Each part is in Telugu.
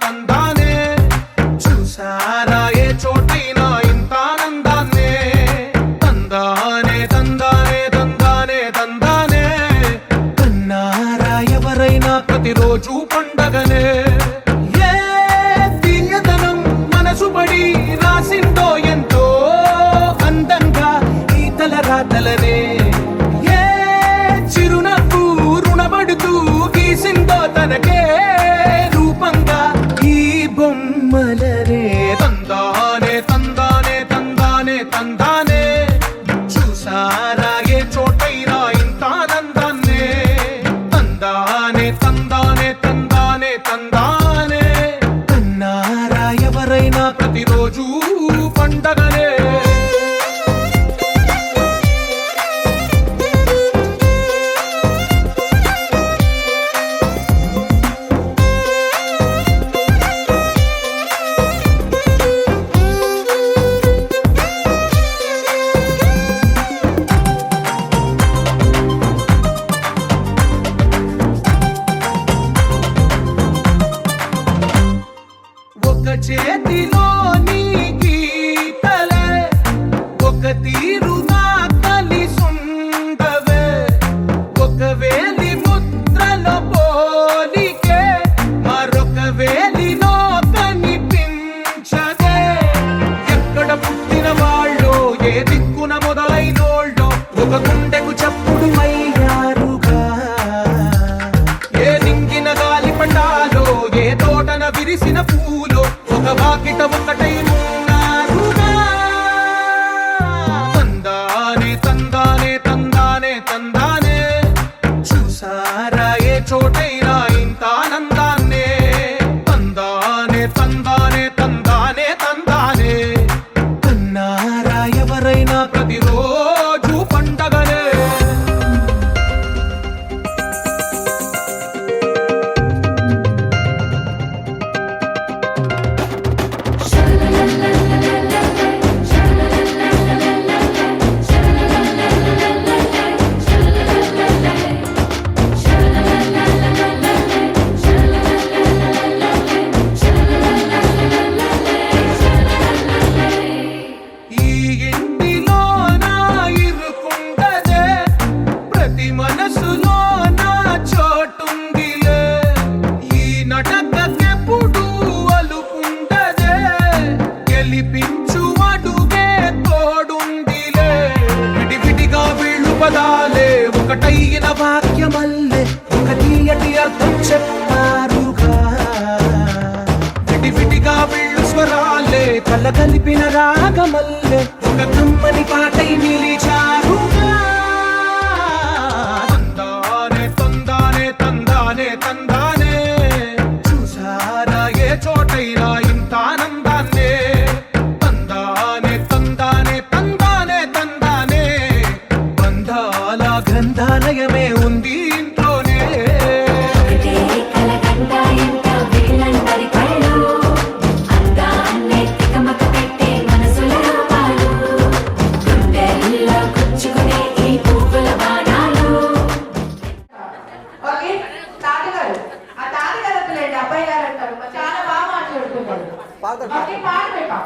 తందానే చూసారా ఏ చోటైనా ఇంత ఆనందాన్నే తందానే తందానే తందానే తందానే కన్నారా ఎవరైనా ప్రతిరోజు పండగనే ఏ తీయదనం మనసు పడి రాసిందో ఎంతో అందంగా ఈ తలరాతలనే ఏ చిరునవ్వు రుణపడుతూ గీసిందో తనకే రూపంగా ఈ బొమ్మలనే తందానే తందానే తందానే తందానే చూసారా ఏ చోటైనా ఇంత ఆనందాన్నే తందానే తందానే తందానే తందానే కన్నారా ఎవరైనా ప్రతిరోజు పండగనే ఒక చేతిలో నీ గీతలే ఒక తీరుగా కలిసుండవే ఒక వేలి ముద్రలో పోలికే మరొక వేలిలో కనిపించదే ఎక్కడ పుట్టిన వాళ్ళో ఏ దిక్కున మొదలైనోళ్ళో ఒక గుండెకు చప్పుడు అయ్యారుగా ఏ నింగిన గాలి పండాలో ఏ తోటన విరిసిన పూలో ఒక వాకిట ఒకటై ఉన్నారుగా తందానే తందానే తందానే తందానే చూసారా ఏ చోటైనా ఇంత ఆనందాన్నే తందానే తందానే తందానే తందానే కన్నారా ఎవరైనా ప్రతిరోజు పండగనే ఈ ఇంటిలో నా ఇరుకుండదే ప్రతి మనసులో నా చోటుందిలే ఈ నటకెప్పుడు అలుకుండదే గెలిపించు అడుగే తోడుందిలే విడివిడిగా వీళ్ళు పదాలే ఒకటైన వాక్యమల్లే ఒక తీయటి అర్థం చెప్పారుగా విడివిడిగా వీళ్ళు స్వరాలే కళ్ళ కలిపిన రాగమల్లే ఒక కమ్మని పాటై నిలిచారుగా తందానే తందానే తందానే తందానే చూసారా ఏ చోటైనా ఇంత ఆనందాన్నే తందానే తందానే తందానే తందానే బంధాల గ్రంథాలయమే ఉంది ఇంట్లోనే ఓకే తాతగారు ఆ తాతగారు వద్దులేండి అబ్బాయి గారు అంటారు చాలా బాగా మాట్లాడుతున్నారు ఓకే పాట పెట్టా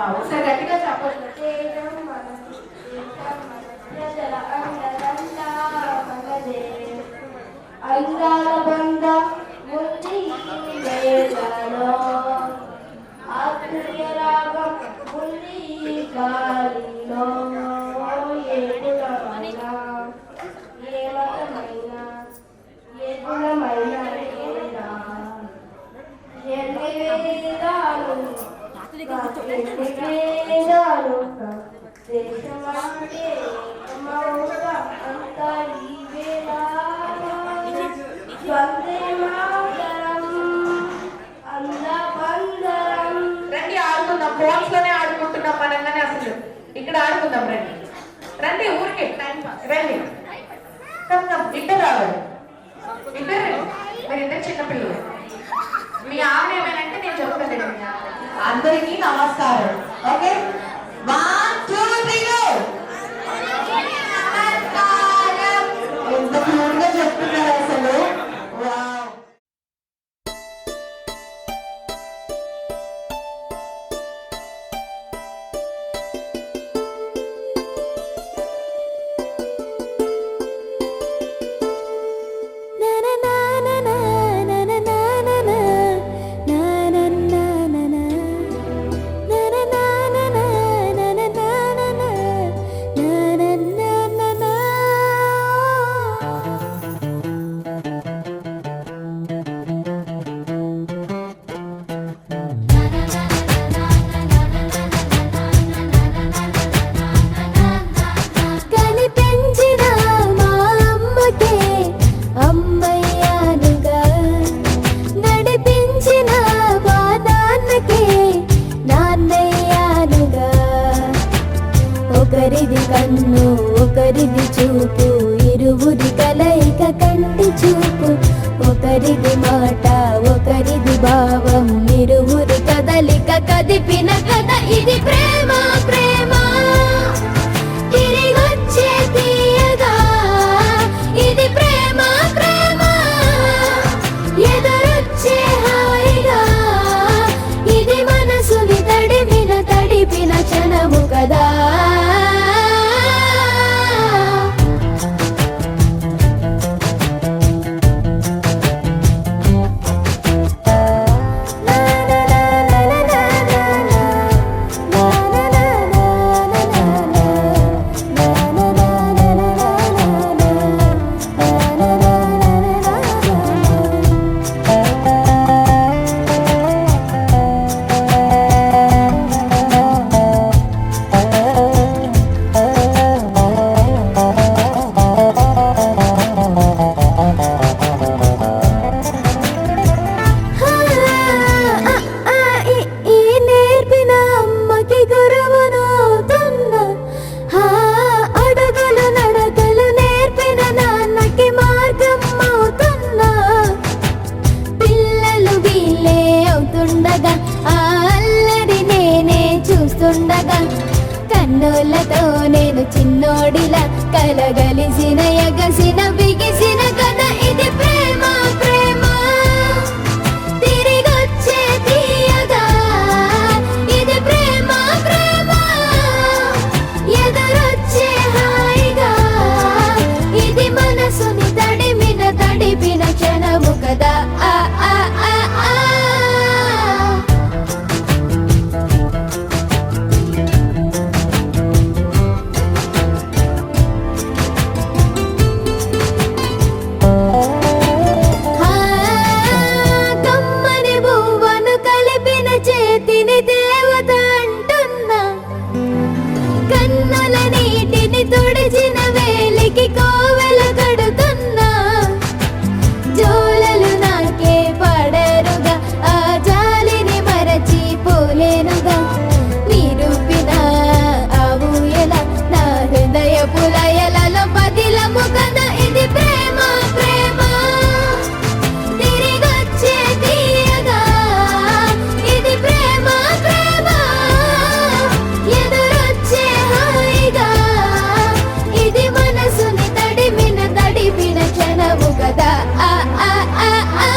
ఒకసారి గట్టిగా చెప్పండి అందాల బంద ఉంది వేళలో ఆత్మీయ రాగం ఉంది గాలిలో ఏడులమైన ఏ మతమైన ఏ గుణమైన ఎన్ని వేదాలు దేశమంటే అంతా ఈ వేళ వందే మాతరం అందబందరం రండి ఆడుకుందాం ఫోన్స్ లోనే ఆడుకుంటున్నాం మనంగానే అసలు ఇక్కడ ఆడుకుందాం రండి రండి ఊరికే రండి ఇద్దరు రావాలి ఇద్దరు మీరు ఇద్దరు చిన్నపిల్లలు మీ ఆవిడ ఏమైనా నేను చెప్తాను అందరికీ నమస్కారం ఓకే 1 2 3 go ఒకరిది కన్ను ఒకరిది చూపు, ఇరువురి కలయిక కంటి చూపు. ఒకరిది మాట ఒకరిది భావం, ఇరువురి కదలిక కదిపిన కథ ఇది ప్రేమ. ప్రేమ తిరిగొచ్చే తీయగా, ఇది ప్రేమ. ప్రేమ ఎదురొచ్చే హాయిగా, ఇది మనసుని తడిపిన క్షణము కదా. కన్నులతో నేను చిన్నోడిలా కలగలిసిన ఎగసిన బిగిసిన కథ ఇది ప్రేమ. ప్రేమ తిరిగొచ్చే తీయగా, ఇది ప్రేమ. ప్రేమ ఎదురొచ్చే హాయిగా, ఇది మనసుని తడిపిన క్షణము కదా. ఆ ఆ ఆ ఆ తుడిచిన వేలికి కోవెల కడుతున్నా, జోలలు నాకే పడరుగా, ఆ జాలిని మరచి పోలేనుగా. నిరూపిన ఆ ఊయల నా హృదయ పులయలలో పదిలము కదా ఇది ప్రేమ. ప్రేమ తిరిగొచ్చే తీయగా, ఇది ప్రేమ. ప్రేమ ఎదురొచ్చే హాయిగా, ఇది మనసుని తడిపిన క్షణము కదా. ఆ ఆ ఆ ఆ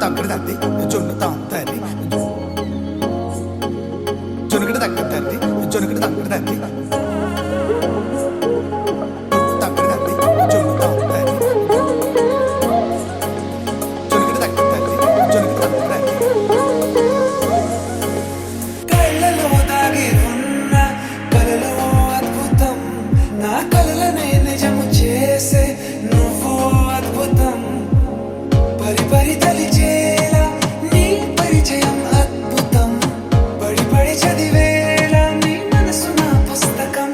తగ్గడదండి జొన్ను తాంతరి జొనుగడ తగ్గదండి జొనుగడ తగ్గడదండి తగ్గడదండి జొన్ను తాంతరి జొనుగడ తగ్గదండి జొనుగడ తగ్గడండి. కళ్ళలో దాగి ఉన్న కలలో అద్భుతం, నా కలలనే నిజము చేసే నువ్వు అద్భుతం. పరి తలిచేలా నీ పరిచయం అద్భుతం, పడి చదివేలా నీ మనసు నా పుస్తకం.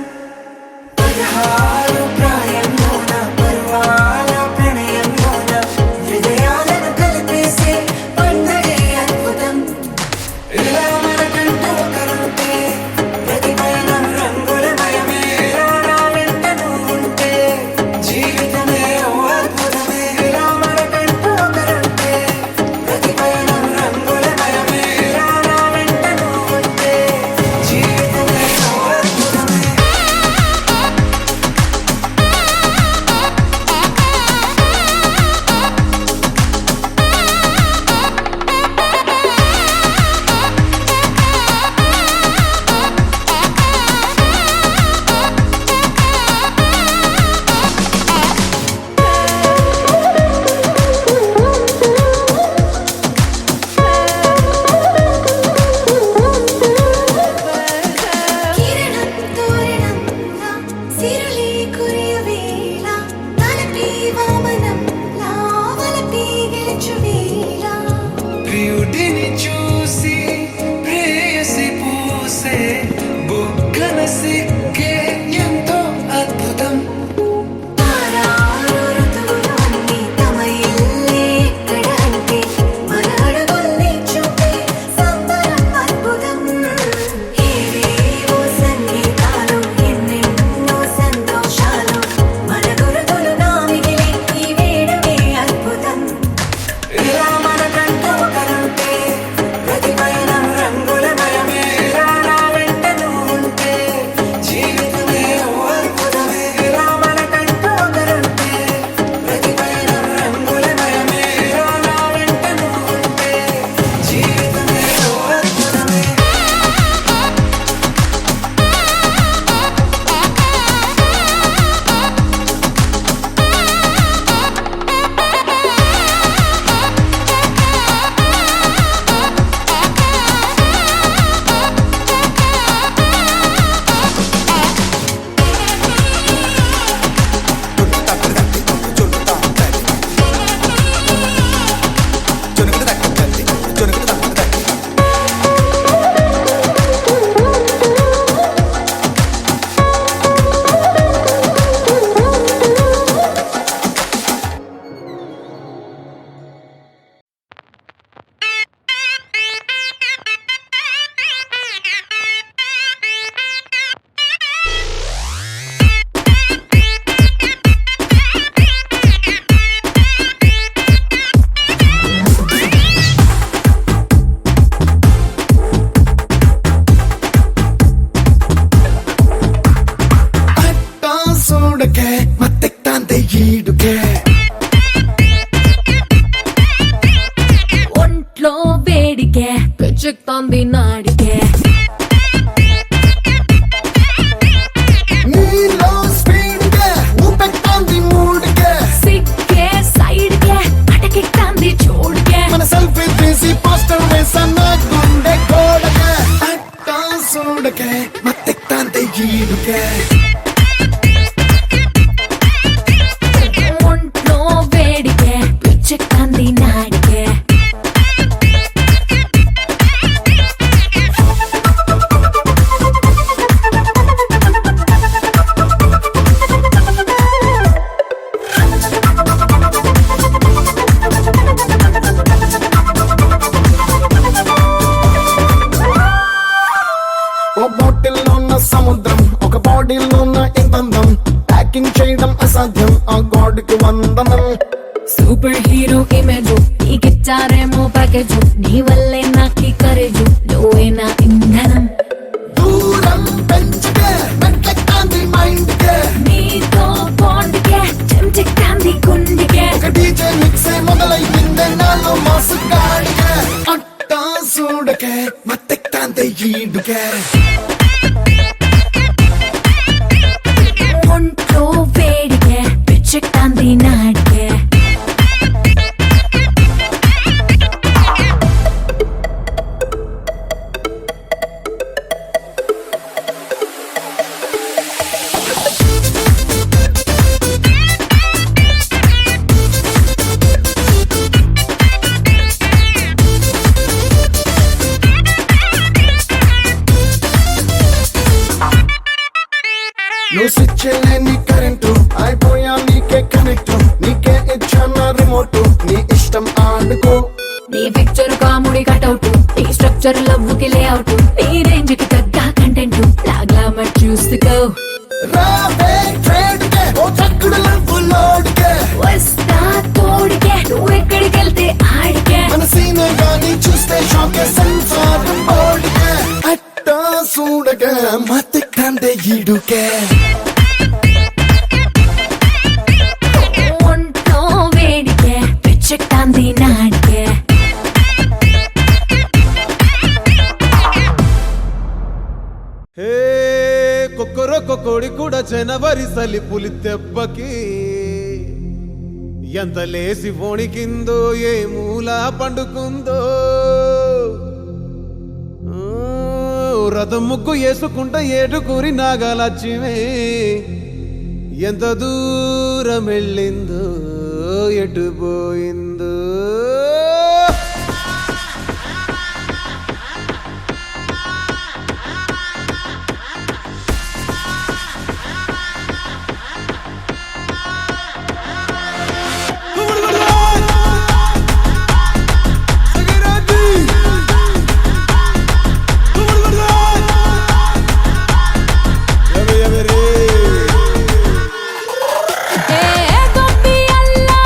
వేడికే పిచ్చెక్తాంది నాడికే నీలో స్పీడ్ కే ఊపెక్తాంది మూడ్కే సిక్కే సైడ్ కే అటకెక్తాంది చూడుకే మన సెల్ఫీ తీసి పోస్టర్ వేసన్న గుండె గోడకే అట్టా చూడకే మత్తెక్తాంది ఈడుకే ఒంట్లో వేడికే పిచ్చెక్తాంది నాడికే ఓ బాటిల్లో ఉన్న సముద్రం ఒక బాడీలో ఉన్న ఇంధనం ప్యాకింగ్ చేయడం అసాధ్యం ఆ గాడ్కి వందనం సూపర్ హీరో ఇమేజ్ నీకిచ్చారేమో ప్యాకేజ్ నీ వల్లే నాకి కరేజు నువ్వే నా ఇంధనం దూరం పెంచుకే మెట్లెక్తాంది మైండ్ కే నీతో బాండ్కే చెంచెక్తాంది గుండెకే ఒక డీజే మిక్సే మొదలైందే నాలో మాసు గాడికే అట్టా చూడకే మత్తెక్తాంది ఈడుకే ఒంట్లో వేడికే పిచ్చెక్తాంది నాడికే నువ్వు స్విచ్ లేని కరెంటు అయిపోయా నీకే కనెక్ట్ నీకే ఇచ్చాన రిమోట్ నీ ఇష్టం ఆడుకో నీ పిక్చర్ కాముడి కటౌట్ నీ స్ట్రక్చర్ లవ్వుకి లేఅవుట్ నీ రేంజ్ కి తగ్గ కంటెంట్ లాగ్లామర్ చూసుకో రావే ట్రేడ్ కే ఓ చక్కుడు లవ్వు లోడ్ కే వస్తా తోడికే నువ్వు ఎక్కడికి వెళ్తే ఆడికే మన సీనే గాని చూస్తే షాకే సెన్సార్ బోర్డ్ కే అట్టా చూడగా మత్తెక్తాంది ఈడుకే ఒంట్లో వేడికే పిచ్చెక్తాంది నాడికే హే కొక్కరొక్క కోడి కూడా జనవరి సలి పులి దెబ్బకి ఎంత లేసి వణికిందో ఏ మూల పండుకుందో రథం ముగ్గు వేసుకుంట ఏడుకూరి నాగలక్ష్మి ఎంత దూరం వెళ్ళిందో ఎటు పోయిందో ఏ గొబ్బి అల్లా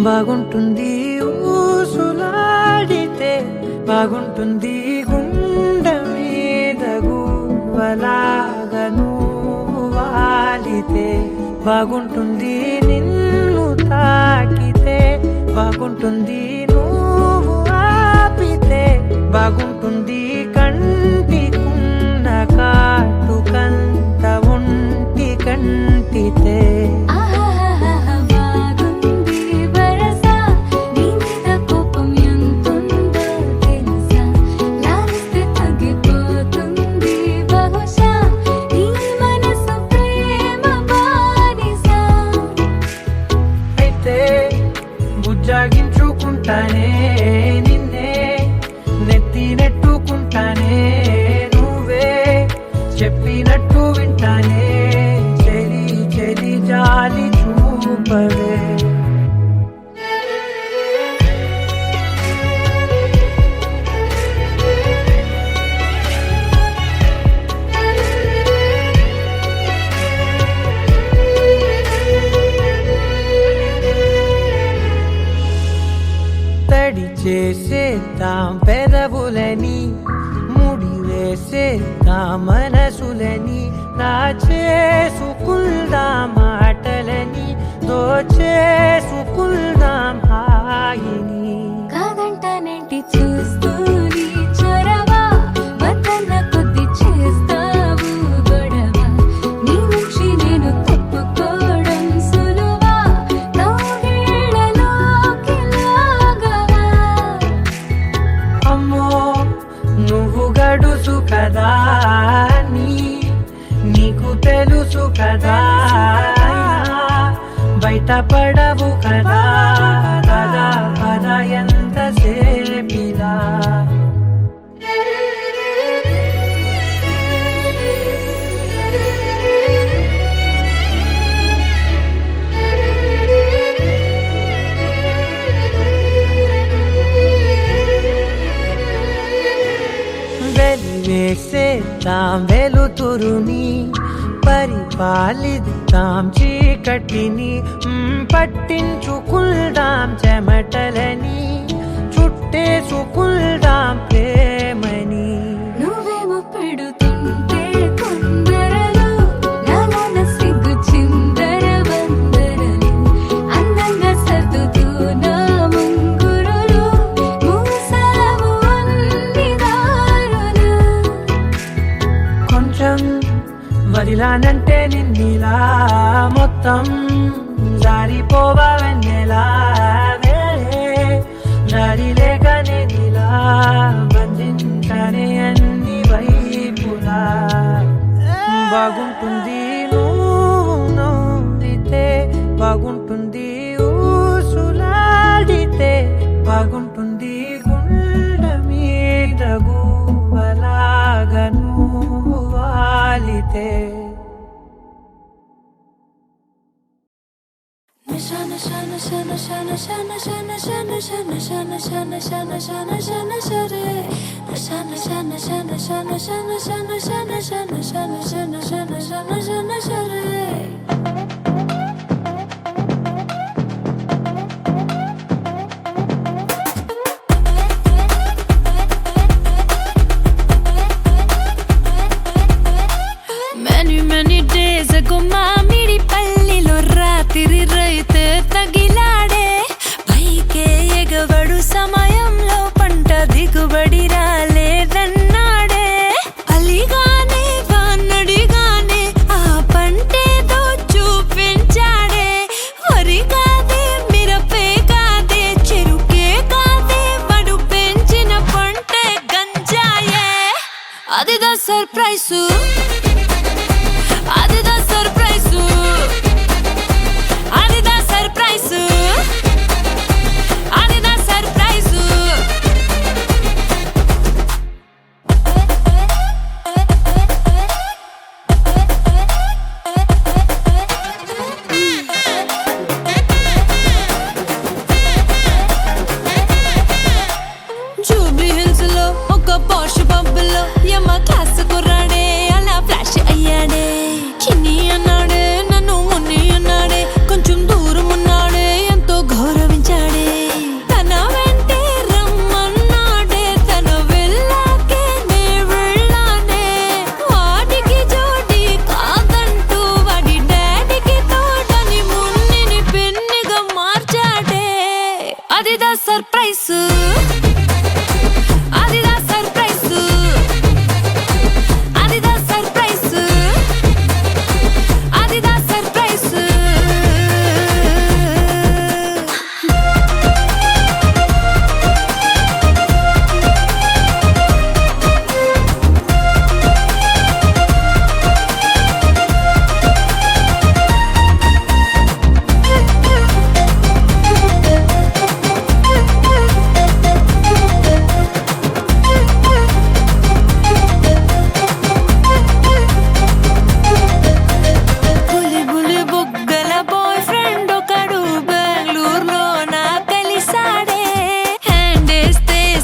బాగుంటుంది ఊసులాడితే బాగుంటుంది గుండె మీద గువ్వలాగా నువ్వు వాలితే బాగుంటుంది నిన్ను తాకితే బాగుంటుంది నువ్వు ఆపితే బాగుంటుంది కంటికున్న కాటుకంత ఒంటి కంటితే బుజ్జాగించుకుంటానే నిన్నే నెత్తి నెట్టుకుంటానే నువ్వే చెప్పినట్టు వింటానే చెలి చెలి జాలి చూపవే తడి చేసేద్దాం పెదవులని ముడి వేసేద్దాం మనసులని నా చేసుకుందాం మాటలని దోచేసుకుందాం హాయిని కాదంటానేంటి చూస్తూని చొరవా వద్దన్న కొద్ది చేస్తావు గొడవ నీ నుంచి నేను తప్పుకోవడం సులువా నవ్వేళ్ళలోకి లాగవా అమ్మో నువ్వు గడుసు కదా నీకు తెలుసు కదా బయట పడవు కదా కదా పద ఎంత సేపిలా వెలివేసేద్దాం వెలుతురుని పరిపాలిద్దాం చీకటిని పట్టించుకుందాం చెమటలని చుట్టేసుకుందాం ప్రేమని నువ్వేమో పెడుతుంటే కొందరలు నాలోన సిగ్గు చిందర వందరలు అందంగా సర్దుతూ నా ముంగురులు మూసావు అన్ని దారులు కొంచెం వదిలానంటే నిన్నిలా మొత్తం జారిపోవా వెన్నెలా దారి లేక నేనిలా బంధించనే అన్ని వైపులా బాగుంటుంది నువ్వు నవ్వితే బాగుంటుంది ఊసులాడితే బాగుంటుంది గుండె మీద గువ్వలాగా నువ్వు వాలితే Many days ago మామిడి పల్లిలో రాత్రి రైతే తగిలాడే పైకే ఎగవడు సమయంలో పంట దిగుబడి రాలేదన్నాడే అలిగానే వానడిగానే ఆ పంటేదో చూపించాడే వరి కాదే మిరపే కాదే చెరుకే కాదే వడు పెంచిన పంటే గంజాయే అదిదా సర్ప్రైజు అదిదా సర్ప్రైజు అదిదా సర్ప్రైజు అదిదా సర్ప్రైజు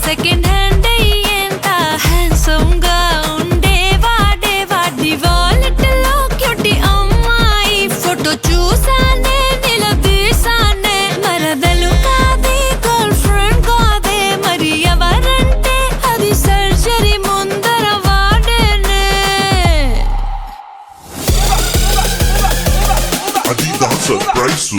సెకండ్ హ్యాండ్ ఎంత హ్యాండ్సమ్ గా ఉండే వాడే వాడి వాలెట్ లో క్యూటీ అమ్మాయి ఫోటో చూసానే నిలదీసానే మరదలు కాదే గర్ల్ ఫ్రెండ్ కాదే మరి ఎవరంటే అది సర్జరీ ముందర వాడేనే Adidas Surprise.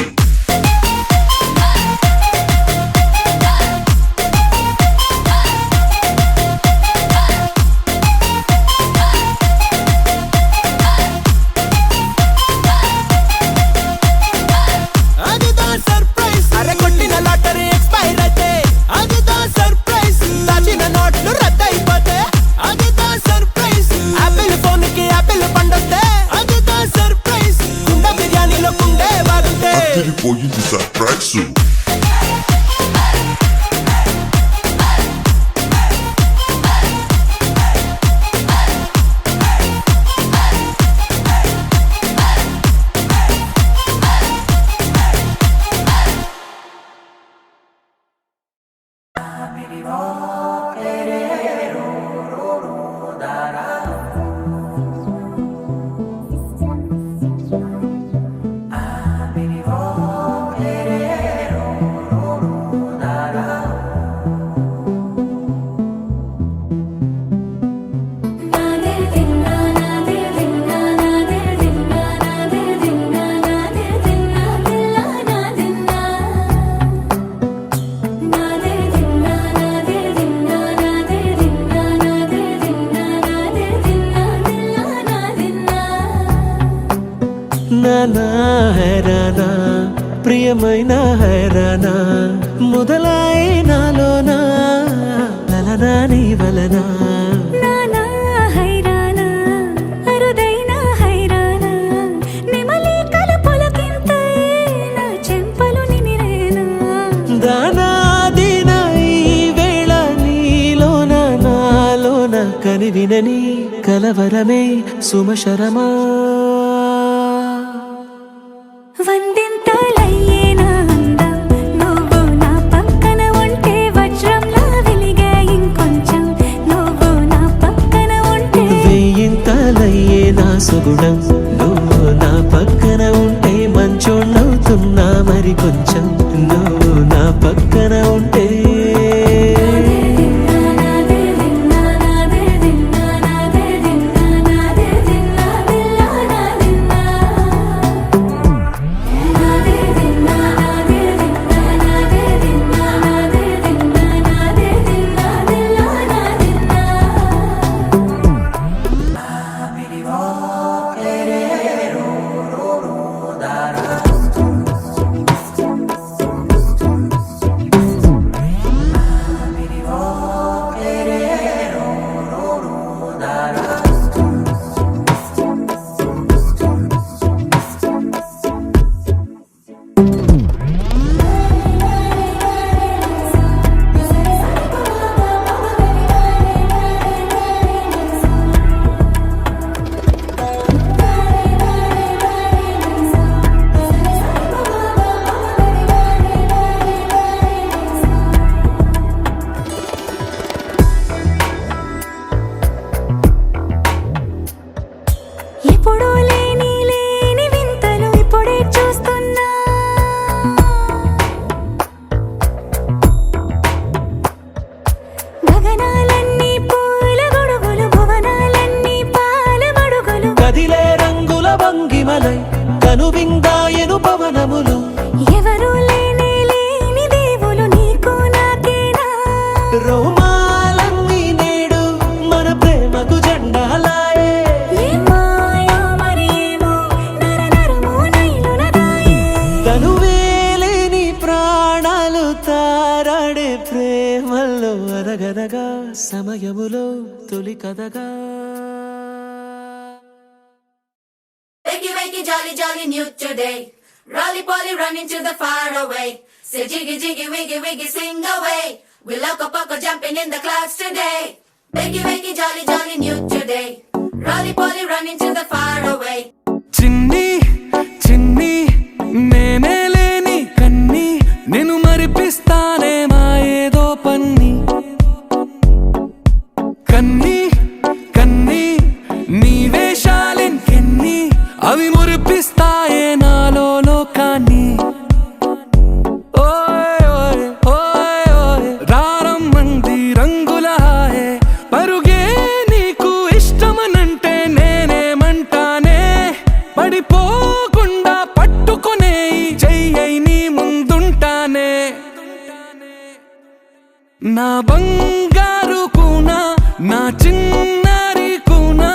అదిదా సర్ప్రైజ్ అరే కొట్టిన లాటరీ ఎక్స్పైర్ అయితే అదిదా సర్ప్రైజ్ దాచిన నోట్లు రద్దయిపోతే అదిదా సర్ప్రైజ్ యాపిల్ ఫోన్ కి యాపిల్ పండొస్తే అదిదా సర్ప్రైజ్ కుండ బిర్యానీలో కుండే బాగుంటే అదిరిపోయింది సర్ప్రైజ్. నానా హైరానా ప్రియమైన హైరానా మొదలై నాలోనా లలనా నీ వలనా నానా హైరానా అరుదైన హైరానా నెమలి కలుపులకింతై నా చెంపలు నిమిరేనా దానా దినా ఈ వేళ నీలోన నాలోన కనివినని కలవరమే సుమశరమా వందింతలయ్యేనా అందం నువ్వు నా పక్కన ఉంటే వజ్రంలా వెలిగే ఇంకొంచెం నువ్వు నా పక్కన ఉంటే వెయ్యింతలయ్యే నా సుగుణం నువ్వు నా పక్కన ఉంటే మంచోళ్ళవుతున్నా మరి కొంచెం నువ్వు నా పక్కన ఉంటే ఎప్పుడూ లేని లేని వింతలు ఇప్పుడే చూస్తున్నా గగనాలన్నీ పూల గొడుగులు భువనాలన్నీ పాల మడుగులు కదిలే రంగుల భంగిమలై కనువిందాయను పవనములు ఎవరు లేని లేని దేవులు నీకు నాకేనా రోమాలన్నీ నేడు మన ప్రేమకు జెండాలాయే ఏ మాయో మరి ఏమో నర నరమో నైలునదాయే తనువేలేని ప్రాణాలు తారాడే ప్రేమల్లో అరగనగా సమయములో తొలి కథగా Wakey, wakey, jolly, jolly, new today. Rolly polly, running to the far away. Say jiggy, jiggy, wiggy, wiggy, sing away. We loco poco jumping in the clouds today. Wakey, wakey, jolly, jolly, new today. Rolly polly, running to the far away. చిన్ని చిన్ని నేనే లేని కన్ని నేను మరిపిస్తానే మా ఏదో పన్ని నా బంగారు కూనా నా చిన్నారి కూనా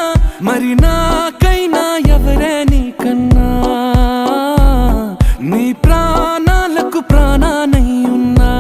మరి నాకైనా ఎవరే నీకన్నా నీ ప్రాణాలకు ప్రాణానై ఉన్నా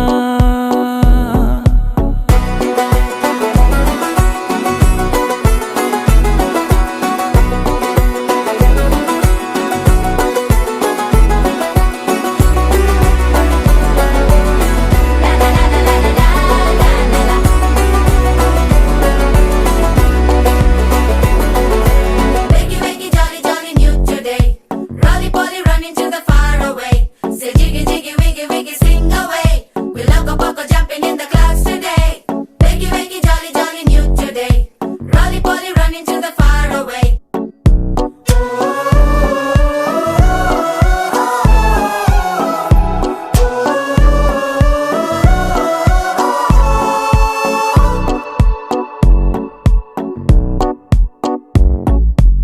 Wakey, wakey, jolly, jolly, new today. Rolly poly, running to the far away. Say jiggy, jiggy, wiggy, wiggy, sing away. We loco poco jumping in the clouds today. Wakey, wakey, jolly, jolly, new today. Rolly poly, running to the far away.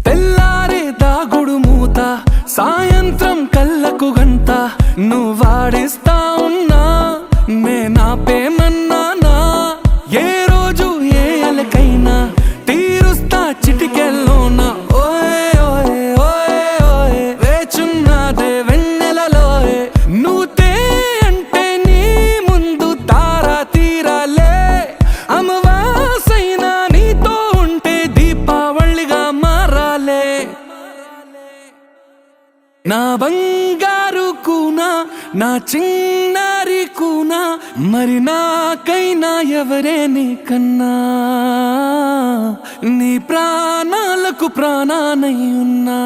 తెల్లారే దాగుడు మూత సాయంత్రం కళ్ళకు గంట నువ్వాడిస్తా ఉన్నా నేనాపేమన్నానా ఏ రోజు ఏ అలకైనా తీరుస్తా చిటికెల్లోనా ఓయే ఓయే ఓయే ఓయే వేచున్నాదే వెన్నెలలోయే నువ్వుతే అంటే నీ ముందు తారా తీరాలే అమవాసైనా నీతో ఉంటే దీపావళిగా మారాలే నా బంగారు కూనా నా చిన్నారి కూనా మరి నాకైనా ఎవరే నీకన్నా నీ ప్రాణాలకు ప్రాణానై ఉన్నా